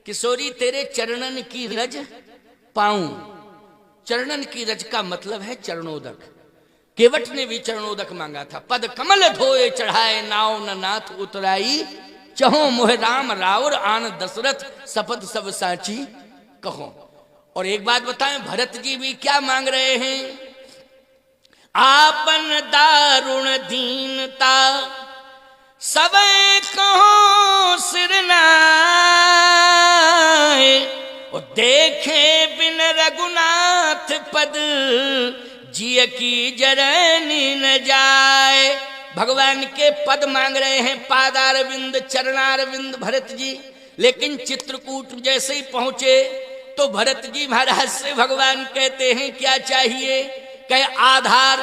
किशोरी तेरे चरणन की रज पाऊं। चरणन की रज का मतलब है चरणोदक। केवट ने भी चरणोदक मांगा था। पद कमल धोए चढ़ाए नाव न नाथ उतराई, चहो मोह राम राउर आन दशरथ सपथ सब साची कहो। और एक बात बताएं, भरत जी भी क्या मांग रहे हैं? आपन दारुण दीनता सब कहो सिरनाए, और देखे बिन रघुनाथ पद जिय की जरनी न जाए। भगवान के पद मांग रहे हैं, पादारविंद चरणारविंद भरत जी। लेकिन चित्रकूट जैसे ही पहुंचे तो भरत जी महाराज से भगवान कहते हैं क्या चाहिए? कहे आधार।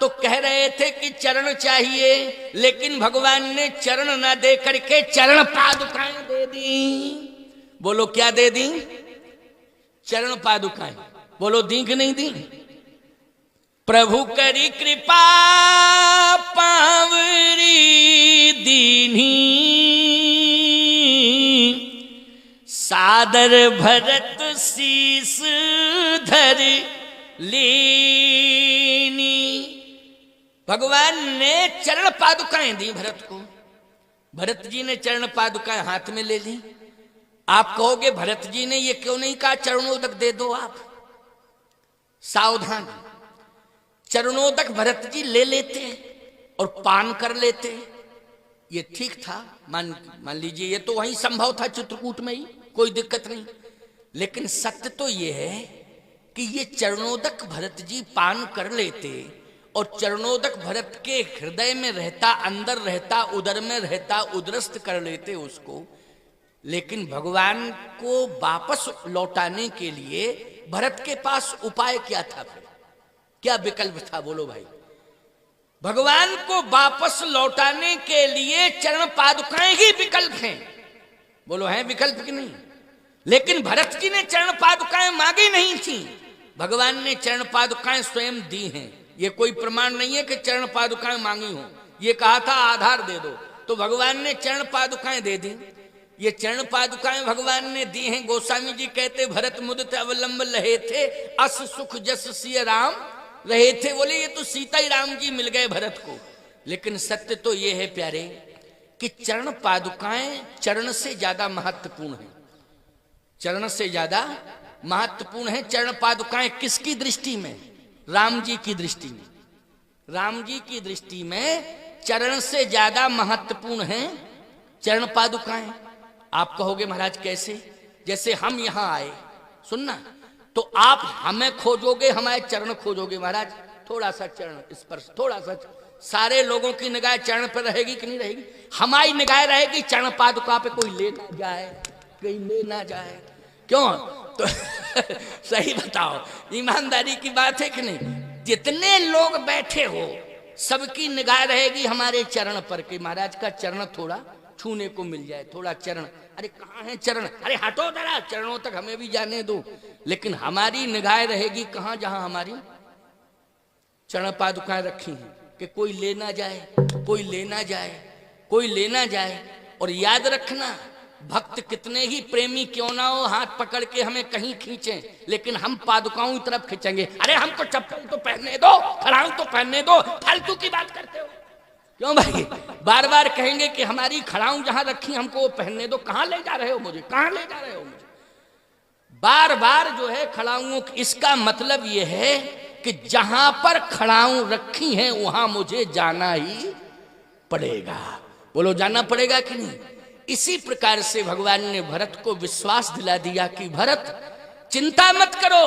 तो कह रहे थे कि चरण चाहिए, लेकिन भगवान ने चरण न दे करके चरण पादुकाएं दे दी। बोलो क्या दे दी? चरण पादुकाएं। बोलो दी कि नहीं दी? प्रभु करी कृपा पावरी दीनी, सादर भरत शीस धर लीनी। भगवान ने चरण पादुकाएं दी भरत को। भरत जी ने चरण पादुकाएं हाथ में ले ली। आप कहोगे भरत जी ने ये क्यों नहीं कहा चरणोदक दे दो आप? सावधान, चरणोदक भरत जी ले लेते और पान कर लेते, ये ठीक था। मान लीजिए ये तो वहीं संभव था, चित्रकूट में ही, कोई दिक्कत नहीं। लेकिन सत्य तो ये है कि ये चरणोदक भरत जी पान कर लेते और चरणोदक भरत के हृदय में रहता, अंदर रहता, उदर में रहता, उदरस्थ कर लेते उसको। लेकिन भगवान को वापस लौटाने के लिए भरत के पास उपाय क्या था? फिर क्या विकल्प था? बोलो भाई। भगवान को वापस लौटाने के लिए चरण पादुकाएं ही विकल्प हैं। बोलो हैं विकल्प कि नहीं? लेकिन भरत जी ने चरण पादुकाएं मांगी नहीं थी, भगवान ने चरण पादुकाएं स्वयं दी हैं। ये कोई प्रमाण नहीं है कि चरण पादुकाएं मांगी हो। ये कहा था आधार दे दो, तो भगवान ने चरण पादुकाएं दे दी। ये चरण पादुकाएं भगवान ने दी हैं। गोस्वामी जी कहते भरत मुदित अवलंब लहे थे, अस सुख जस सिय राम रहे थे। बोले ये तो सीता ही राम जी मिल गए भरत को। लेकिन सत्य तो ये है प्यारे कि चरण पादुकाएं चरण से ज्यादा महत्वपूर्ण है। चरण से ज्यादा महत्वपूर्ण है चरण पादुकाएं। किसकी दृष्टि में? राम जी की दृष्टि में। राम जी की दृष्टि में चरण से ज्यादा महत्वपूर्ण है चरण पादुकाएं। आप कहोगे महाराज कैसे? जैसे हम यहां आए, सुनना, तो आप हमें खोजोगे, हमारे चरण खोजोगे। महाराज थोड़ा सा चरण स्पर्श, थोड़ा सा। सारे लोगों की निगाह चरण पर रहेगी कि नहीं रहेगी? हमारी निगाह रहेगी चरण पादुका पे, कोई ले ना जाए, कोई ले ना जाए। क्यों? तो सही बताओ, ईमानदारी की बात है कि नहीं? जितने लोग बैठे हो सबकी निगाह रहेगी हमारे चरण पर कि महाराज का चरण थोड़ा छूने को मिल जाए, थोड़ा चरण। अरे कहाँ है चरण? अरे हटो जरा, चरणों तक हमें भी जाने दो। लेकिन हमारी निगाह रहेगी कहाँ? जहां हमारी चरण पादुकाएं रखी हैं कि कोई ले ना जाए, कोई ले ना जाए, कोई ले ना जाए। और याद रखना, भक्त कितने ही प्रेमी क्यों ना हो, हाथ पकड़ के हमें कहीं खींचे, लेकिन हम पादुकाओं की तरफ खींचेंगे। अरे हमको चप्पल तो पहनने दो, खड़ाऊ तो पहनने दो, फालतू की बात करते हो क्यों भाई? बार बार कहेंगे कि हमारी खड़ाऊ जहां रखी हमको वो पहनने दो। कहां ले जा रहे हो मुझे? कहां ले जा रहे हो मुझे? बार बार जो है खड़ाऊं, इसका मतलब ये है कि जहां पर खड़ाऊं रखी हैं वहां मुझे जाना ही पड़ेगा। बोलो जाना पड़ेगा कि नहीं? इसी प्रकार से भगवान ने भरत को विश्वास दिला दिया कि भरत चिंता मत करो,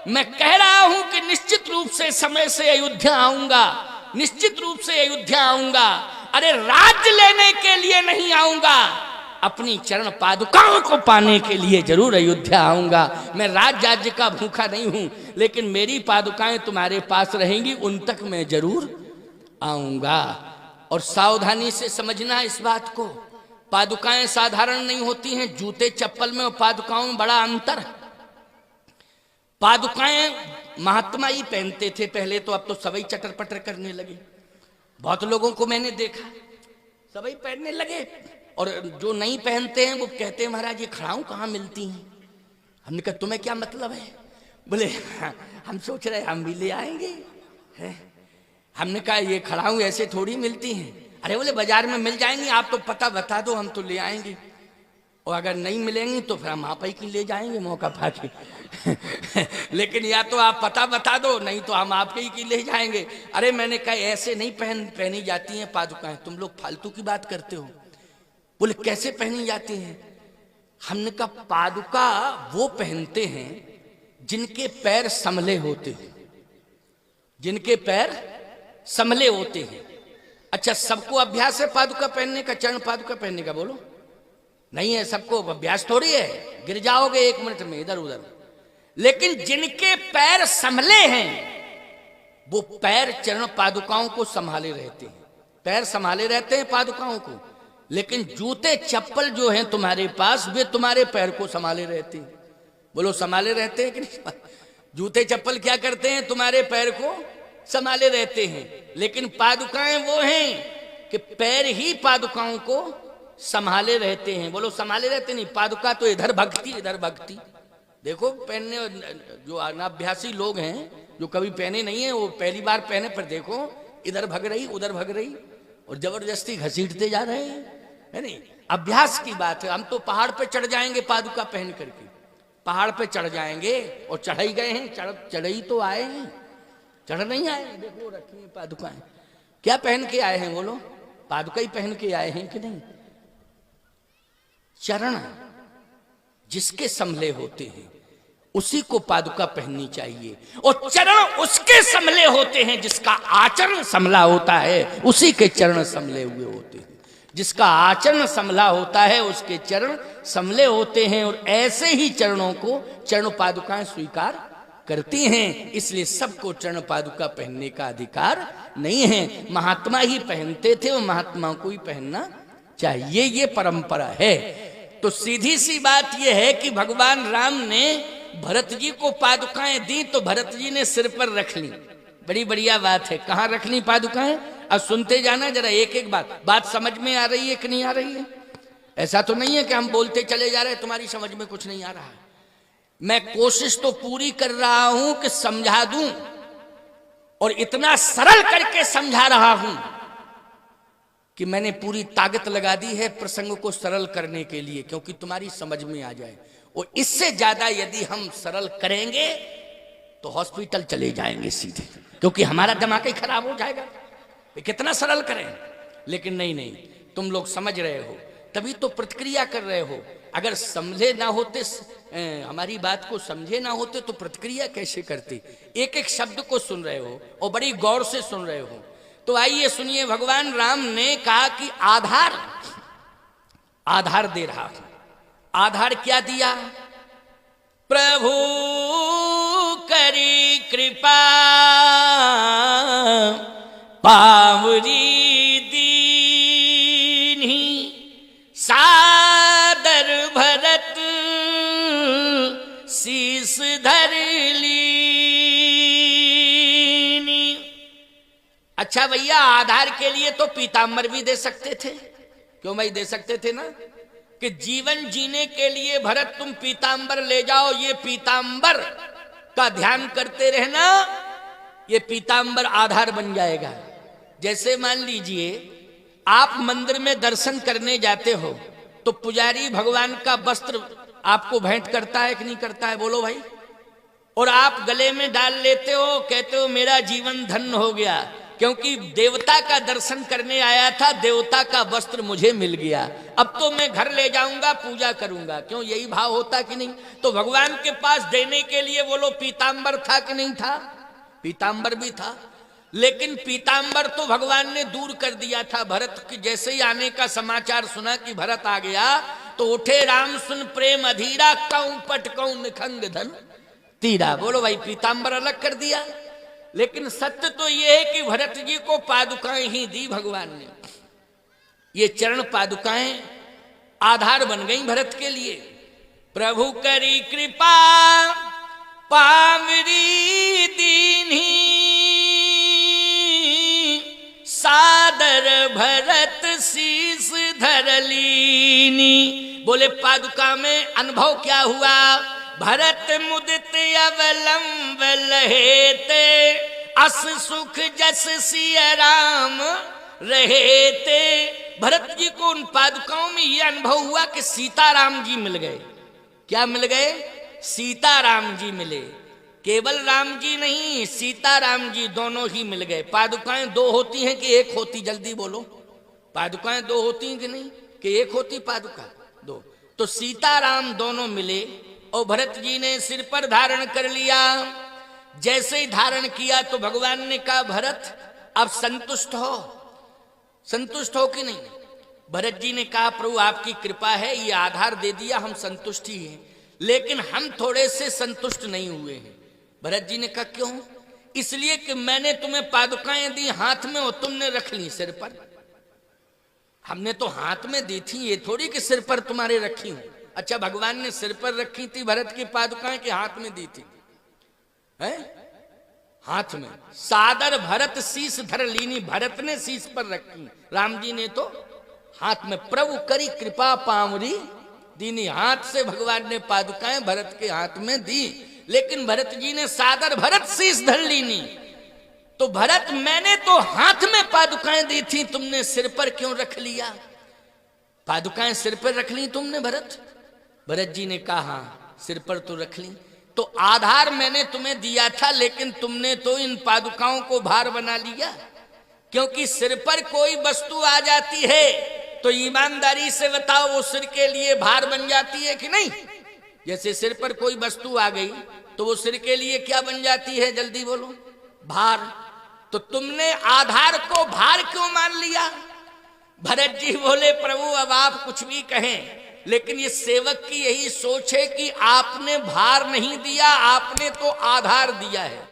मैं कह रहा हूं कि निश्चित रूप से समय से अयोध्या आऊंगा, निश्चित रूप से अयोध्या आऊंगा। अरे राज्य लेने के लिए नहीं आऊंगा, अपनी चरण पादुकाओं को पाने के लिए जरूर अयोध्या आऊंगा। मैं राज्य का भूखा नहीं हूं, लेकिन मेरी पादुकाएं तुम्हारे पास रहेंगी, उन तक मैं जरूर आऊंगा। और सावधानी से समझना इस बात को, पादुकाएं साधारण नहीं होती हैं। जूते चप्पल में और पादुकाओं में बड़ा अंतर है। पादुकाएं महात्मा ही पहनते थे पहले, तो अब तो सभी चटर पटर करने लगे। बहुत लोगों को मैंने देखा सभी पहनने लगे, और जो नहीं पहनते हैं वो कहते हैं महाराज ये खड़ाऊं कहाँ मिलती हैं। हमने कहा तुम्हें क्या मतलब है? बोले हम सोच रहे हम भी ले आएंगे है? हमने कहा ये खड़ाऊं ऐसे थोड़ी मिलती हैं। अरे बोले बाजार में मिल जाएंगी, आप तो पता बता दो हम तो ले आएंगे, और अगर नहीं मिलेंगी तो फिर हम आप ही की ले जाएंगे मौका पाके लेकिन या तो आप पता बता दो, नहीं तो हम आपके ही की ले जाएंगे। अरे मैंने कहा ऐसे नहीं पहनी जाती हैं पादुकाएं, तुम लोग फालतू की बात करते हो। बोले कैसे पहनी जाती हैं? हमने कहा पादुका वो पहनते हैं जिनके पैर संभले होते हैं, जिनके पैर संभले होते हैं। अच्छा सबको अभ्यास है पादुका पहनने का, चरण पादुका पहनने का? बोलो नहीं है, सबको अभ्यास थोड़ी है, गिर जाओगे 1 मिनट में इधर उधर। लेकिन जिनके पैर संभले हैं वो पैर चरण पादुकाओं को संभाले रहते हैं, पैर संभाले रहते हैं पादुकाओं को। लेकिन जूते चप्पल जो हैं तुम्हारे पास वे तुम्हारे पैर को संभाले रहते हैं। बोलो संभाले रहते हैं कि नहीं? जूते चप्पल क्या करते हैं? तुम्हारे पैर को संभाले रहते हैं। लेकिन पादुकाएं वो हैं कि पैर ही पादुकाओं को संभाले रहते हैं। बोलो संभाले रहते नहीं, पादुका तो इधर भगती इधर भगती। देखो पहनने जो अनाभ्यासी लोग हैं जो कभी पहने नहीं है वो पहली बार पहने पर देखो इधर भग रही उधर भग रही और जबरदस्ती घसीटते जा रहे हैं, है नहीं? अभ्यास की बात है। हम तो पहाड़ पे चढ़ जाएंगे पादुका पहन करके, पहाड़ पे चढ़ जाएंगे और चढ़ ही गए हैं, चढ़ ही तो आए हैं, चढ़ नहीं आए। देखो रखी है पादुकाएं, क्या पहन के आए हैं? बोलो पादुका ही पहन के आए हैं कि नहीं? चरण जिसके संभले होते हैं उसी को पादुका पहननी चाहिए, और चरण उसके संभले होते हैं जिसका आचरण संभला होता है, उसी के चरण संभले हुए होते हैं। जिसका आचरण संभला होता है उसके चरण संभले होते हैं, और ऐसे ही चरणों को चरण पादुकाएं स्वीकार करती हैं। इसलिए सबको चरण पादुका पहनने का अधिकार नहीं है। महात्मा ही पहनते थे और महात्मा को ही पहनना चाहिए, ये परंपरा है। तो सीधी सी बात यह है कि भगवान राम ने भरत जी को पादुकाएं दी तो भरत जी ने सिर पर रख ली। बड़ी बढ़िया बात है। कहाँ रख ली पादुकाएं? अब सुनते जाना जरा एक एक बात समझ में आ रही है कि नहीं आ रही है? ऐसा तो नहीं है कि हम बोलते चले जा रहे हैं तुम्हारी समझ में कुछ नहीं आ रहा है। मैं कोशिश तो पूरी कर रहा हूं कि समझा दूं, और इतना सरल करके समझा रहा हूं कि मैंने पूरी ताकत लगा दी है प्रसंग को सरल करने के लिए, क्योंकि तुम्हारी समझ में आ जाए। और इससे ज्यादा यदि हम सरल करेंगे तो हॉस्पिटल चले जाएंगे सीधे, क्योंकि हमारा दिमाग ही खराब हो जाएगा। कितना सरल करें? लेकिन नहीं, तुम लोग समझ रहे हो तभी तो प्रतिक्रिया कर रहे हो। अगर समझे ना होते, हमारी बात को समझे ना होते तो प्रतिक्रिया कैसे करते? एक एक शब्द को सुन रहे हो और बड़ी गौर से सुन रहे हो। तो आइए सुनिए, भगवान राम ने कहा कि आधार दे रहा हूं। आधार क्या दिया? प्रभु करी कृपा पावरी दीन्ही, सादर भरत शीस धर लीनी। अच्छा भैया, आधार के लिए तो पीताम्बर भी दे सकते थे। क्यों भाई? दे सकते थे ना, कि जीवन जीने के लिए भरत तुम पीताम्बर ले जाओ, ये पीताम्बर का ध्यान करते रहना, ये पीताम्बर आधार बन जाएगा। जैसे मान लीजिए आप मंदिर में दर्शन करने जाते हो तो पुजारी भगवान का वस्त्र आपको भेंट करता है कि नहीं करता है? बोलो भाई। और आप गले में डाल लेते हो, कहते हो मेरा जीवन धन्य हो गया, क्योंकि देवता का दर्शन करने आया था, देवता का वस्त्र मुझे मिल गया, अब तो मैं घर ले जाऊंगा पूजा करूंगा। क्यों? यही भाव होता कि नहीं? तो भगवान के पास देने के लिए बोलो पीताम्बर था कि नहीं था? पीताम्बर भी था, लेकिन पीताम्बर तो भगवान ने दूर कर दिया था। भरत के जैसे ही आने का समाचार सुना कि भरत आ गया तो उठे राम सुन प्रेम अधीरा, कौं पटकौं निखंग धन तीरा। बोलो भाई, पीताम्बर अलग कर दिया। लेकिन सत्य तो यह है कि भरत जी को पादुकाएं ही दी भगवान ने। ये चरण पादुकाएं आधार बन गई भरत के लिए। प्रभु करी कृपा पावरी दीन्ही, सादर भरत शीस धर लीनी। बोले पादुका में अनुभव क्या हुआ? भरत मुदित अवलंब लहेते, अस सुख जस सिय राम रहेते। भरत जी को उन पादुकाओं में यह अनुभव हुआ कि सीताराम जी मिल गए। क्या मिल गए? सीताराम जी मिले। केवल राम जी नहीं, सीताराम जी दोनों ही मिल गए। पादुकाएं दो होती हैं कि एक होती? जल्दी बोलो। पादुकाएं दो होती हैं कि नहीं, कि एक होती पादुका? दो। तो सीताराम दोनों मिले और भरत जी ने सिर पर धारण कर लिया। जैसे ही धारण किया तो भगवान ने कहा, भरत अब संतुष्ट हो, संतुष्ट हो कि नहीं? भरत जी ने कहा, प्रभु आपकी कृपा है, ये आधार दे दिया, हम संतुष्ट ही हैं, लेकिन हम थोड़े से संतुष्ट नहीं हुए हैं। भरत जी ने कहा, क्यों? इसलिए कि मैंने तुम्हें पादुकाएं दी हाथ में और तुमने रख ली सिर पर। हमने तो हाथ में दी थी, ये थोड़ी कि सिर पर तुम्हारे रखी हूं। अच्छा, भगवान ने सिर पर रखी थी भरत की पादुकाएं कि हाथ में दी थी? है हाथ में। सादर भरत शीश धर लीनी, भरत ने शीश पर रखी, राम जी ने तो हाथ में। प्रभु करी कृपा पावरी दीनी, हाथ से भगवान ने पादुकाएं भरत के हाथ में दी, लेकिन भरत जी ने सादर भरत शीश धर लीनी। तो भरत, मैंने तो हाथ में पादुकाएं दी थी, तुमने सिर पर क्यों रख लिया? पादुकाएं सिर पर रख ली तुमने भरत? भरत जी ने कहा, हाँ सिर पर तो रख ली। तो आधार मैंने तुम्हें दिया था, लेकिन तुमने तो इन पादुकाओं को भार बना लिया। क्योंकि सिर पर कोई वस्तु आ जाती है तो ईमानदारी से बताओ, वो सिर के लिए भार बन जाती है कि नहीं? जैसे सिर पर कोई वस्तु आ गई तो वो सिर के लिए क्या बन जाती है? जल्दी बोलो, भार। तो तुमने आधार को भार क्यों मान लिया? भरत जी बोले, प्रभु अब आप कुछ भी कहें, लेकिन ये सेवक की यही सोच है कि आपने भार नहीं दिया, आपने तो आधार दिया है।